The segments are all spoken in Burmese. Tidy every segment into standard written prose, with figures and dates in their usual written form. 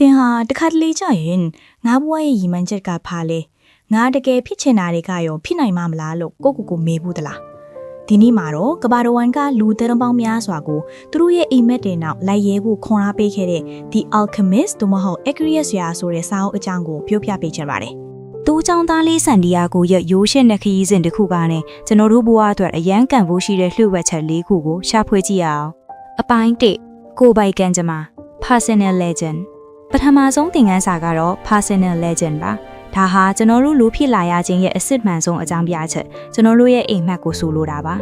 တင်ဟာတခါတလေကြာရင်ငါဘွားရဲ့ရီမှန်းချက်ကဖားလေငါတကယ်ဖြစ်ချင်တာတွေကရောဖြစ်နိုင်မှာမလားလို့ကိုမေးဘူးတလားဒီနေ့မှာတော့ကဘာတော်ဝန်ကလူတရံပေါင်းများစွာကိုသူတို့ရဲ့အိမ်မက်တွေနောက်လိုက်ရဲဖို့ခွန်အားပေးခဲ့တဲ့ The Alchemist တို့မဟုတ် Aquarius ရာဆိုတဲ့စာအုပ်အကြောင်းကိုပြောပြပေးချင်ပါတယ်သူ့ကြောင့်သားလေးစန်ဒီယာကိုရဲ့ရိုးရှင်းတဲ့ခရီးစဉ်တစ်ခုကနဲ့ကျွန်တော်တို့ဘဝအတွက်အရန်ကန်ဖို့ရှိတဲ့လှုပ်ဝက်ချက်၄ခုကိုရှာဖွေကြည့်ရအောင်အပိုင်း၁ကိုပိုင်ကံကြမ္မာ Personal Legend ပထမဆုံးသင်ခန်းစာကတော့ Personal Legend ပါဒါဟာကျွန်တော်တို့လူဖြစ်လာရခြင်းရဲ့အစစ်မှန်ဆုံးအကြောင်းပြချက်ကျွန်တော်တို့ရဲ့အိမ်မက်ကိုဆိုလိုတာပါ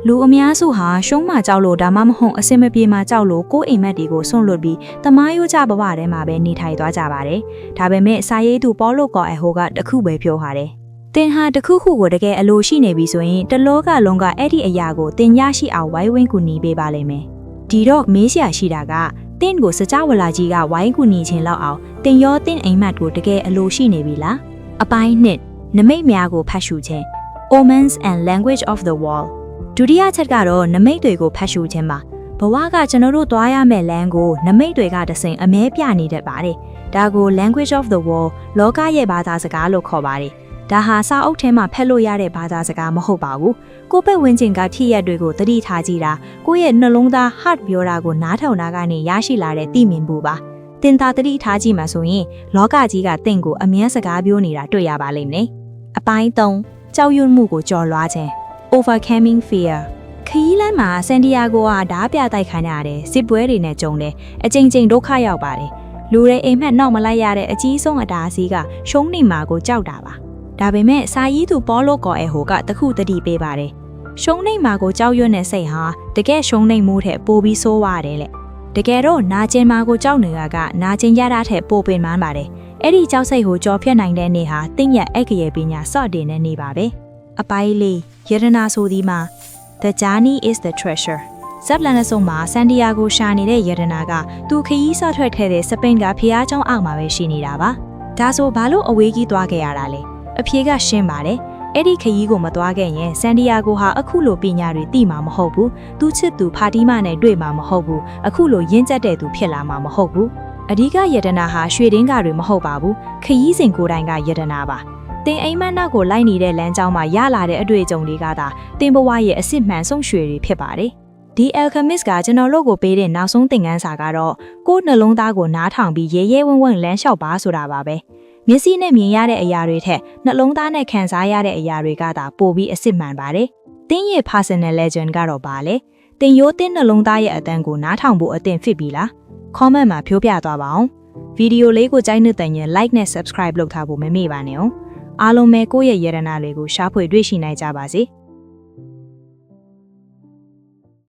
လူအများစုဟာရှုံးမှကြောက်လို့ဒါမှမဟုတ်အစင်မပြေမှကြောက်လို့ကိုယ့်အိမ်မက်တွေကိုဆွန့်လွတ်ပြီးတမားရိုးကြဘဝထဲမှာပဲနေထိုင်သွားကြပါတယ်ဒါပေမဲ့စာရေးသူပေါလုကောအဟိုကတခုပဲပြောပါတယ်တင်ဟာတခုခုကိုတကယ်အလိုရှိနေပြီဆိုရင်တလောကလုံးကအဲ့ဒီအရာကိုတင်ရရှိအောင်ဝိုင်းဝန်းကူညီပေးပါလိမ့်မယ်ဒီတော့မေးစရာရှိတာကတင့်ကိုစကြဝဠာကြီးကဝိုင်းကူညီခြင်းလောက်အောင်တင်ရောတင့်အိမ်မက်ကိုတကယ်အလိုရှိနေပြီလားအပိုင်း2နမိတ်များကိုဖတ်ရှုခြင်း Omens and Language of the Wall ဒုတိယချက်ကတော့နမိတ်တွေကိုဖတ်ရှုခြင်းပါဘဝကကျွန်တော်တို့သွားရမယ့်လမ်းကိုနမိတ်တွေကတဆင့်အမဲပြနေတတ်ပါတယ်ဒါကို Language of the Wall လောကရဲ့ဘာသာစကားလို့ခေါ်ပါတယ်ဒါဟာစာအုပ်ထဲမှာဖတ်လို့ရတဲ့ဘာသာစကားမဟုတ်ပါဘူးကိုယ့်ဘက်ဝန်းကျင်ကဖြစ်ရပ်တွေကိုသတိထားကြည့်တာကိုယ့်ရဲ့နှလုံးသား heart ပြောတာကိုနားထောင်တာကနေရရှိလာတဲ့သိမြင်မှုပါတင်သာသတိထားကြည့်မှဆိုရင်လောကကြီးကတင့်ကိုအမြဲစကားပြောနေတာတွေ့ရပါလိမ့်မယ်အပိုင်း3ကြောက်ရွံ့မှုကိုကျော်လွှားခြင်း Overcoming Fear ခရီးလမ်းမှာဆန်တီယာဂိုကဓားပြတိုက်ခိုင်းရတယ်စစ်ပွဲတွေနဲ့ကြုံတယ်အကြိမ်ကြိမ်ဒုက္ခရောက်ပါတယ်လူတွေအိမ်မက်နောက်မလိုက်ရတဲ့အကြီးဆုံးအတားအဆီးကရှုံးနေမှာကိုကြောက်တာပါဒါပေမဲ့စာရေးသူပေါလုကောအဟိုကတခုတတိပေးပါတယ်ရှုံးနေမှာကိုကြောက်ရွံ့တဲ့စိတ်ဟာတကယ်ရှုံးနေမှုထက်ပိုပြီးဆိုးရတယ်လေတကယ်တော့နာကျင်မှာကိုကြောက်နေတာကနာကျင်ရတာထက်ပိုပင်ပန်းပါတယ်အဲ့ဒီကြောက်စိတ်ကိုကြော်ဖြတ်နိုင်တဲ့နေ့ဟာတင့်ရဲ့အက္ခရေပညာစော့တင်တဲ့နေ့ပါပဲအပိုင်းလေးယရနာဆိုဒီမှာ The journey is the treasure ဇက်လန်နဆုံမှာဆန်တီယာဂိုရှာနေတဲ့ယရနာကသူခရီးဆော့ထွက်ခဲ့တဲ့စပိန်ကဖျားချောင်းအောက်မှာပဲရှိနေတာပါဒါဆိုဘာလို့အဝေးကြီးသွားခဲ့ရတာလဲအဖြေကရှင်းပါတယ်အဲ့ဒီခရီးကိုမသွားခဲ့ရင်ဆန်တီယာဂိုဟာအခုလိုပညာတွေသိမှာမဟုတ်ဘူးသူချစ်သူဖာတီမာနဲ့တွေ့မှာမဟုတ်ဘူးအခုလိုရင့်ကျက်တဲ့သူဖြစ်လာမှာမဟုတ်ဘူးအဓိကယတနာဟာရွှေတင်းကတွေမဟုတ်ပါဘူးခရီးစဉ်ကိုယ်တိုင်ကယတနာပါတင်အိမ်မက်နောက်ကိုလိုက်နေတဲ့လမ်းကြောင်းမှာရလာတဲ့အတွေ့အကြုံတွေကသာတင်ဘဝရဲ့အစစ်မှန်ဆုံးရွှေတွေဖြစ်ပါတယ်ဒီ Alchemist ကကျွန်တော်တို့ကိုပေးတဲ့နောက်ဆုံးသင်ခန်းစာကတော့ကိုယ်နှလုံးသားကိုနားထောင်ပြီးရဲရဲဝံ့ဝံ့လမ်းလျှောက်ပါဆိုတာပါပဲမျက်စိနဲ့မြင်ရတဲ့အရာတွေထက်နှလုံးသားနဲ့ခံစားရတဲ့အရာတွေကသာပိုပြီးအစစ်မှန်ပါတယ်။တင်းရဲ့ Personal Legend ကတော့ဘာလဲ။တင်ရိုးတင်းနှလုံးသားရဲ့အတန်းကိုနားထောင်ဖို့အသင့်ဖြစ်ပြီလား။ Comment မှာပြောပြသွားပါအောင်။ဗီဒီယိုလေးကိုကြိုက်တဲ့ရင် Like နဲ့ Subscribe လုပ်ထားဖို့မမေ့ပါနဲ့။အားလုံးပဲကိုယ့်ရဲ့ယရနာလေးကိုရှာဖွေတွေ့ရှိနိုင်ကြပါစေ။